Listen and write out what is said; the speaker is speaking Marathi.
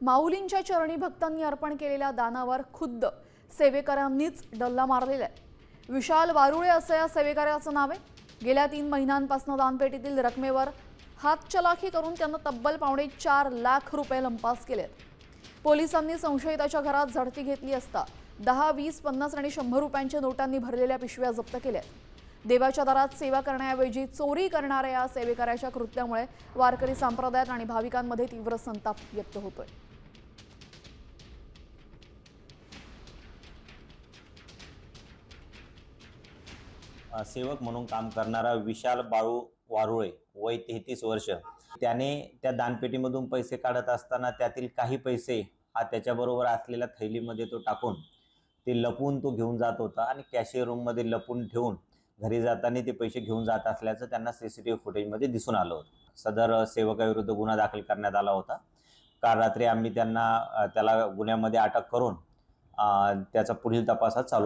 माऊलींच्या चरणी भक्तांनी अर्पण केलेल्या दानावर खुद्द सेवेकरांनीच डल्ला मारलेला आहे। विशाल वारुळे असं या सेवेकराचं नाव आहे। गेल्या 3 महिन्यांपासून दानपेटीतील रकमेवर हातचलाखी करून त्यांना तब्बल 4.5 लाख रुपये लंपास केलेत। पोलिसांनी संशयिताच्या घरात झडती घेतली असता 10, 20, 50 आणि 100 रुपयांच्या नोटांनी भरलेल्या पिशव्या जप्त केल्यात। देवाच्या दारात सेवा करण्याऐवजी चोरी करणाऱ्या या सेवेकराच्या कृत्यामुळे वारकरी संप्रदायात आणि भाविकांमध्ये तीव्र संताप व्यक्त होतोय। सेवक म्हणून काम करणारा विशाल बाळू वारुळे, वय 33 वर्ष, त्याने त्या दानपेटीमधून पैसे काढत असताना त्यातील काही पैसे हा त्याच्याबरोबर असलेल्या थैलीमध्ये तो टाकून ते लपवून तो घेऊन जात होता आणि कॅशियर रूममध्ये लपवून ठेवून घरी जाताना ते पैसे घेऊन जात असल्याचं त्यांना सीसीटीव्ही फुटेजमध्ये दिसून आलं होतं। सदर सेवकाविरुद्ध गुन्हा दाखल करण्यात आला होता। काल रात्री आम्ही त्याला गुन्ह्यामध्ये अटक करून त्याचा पुढील तपास चालू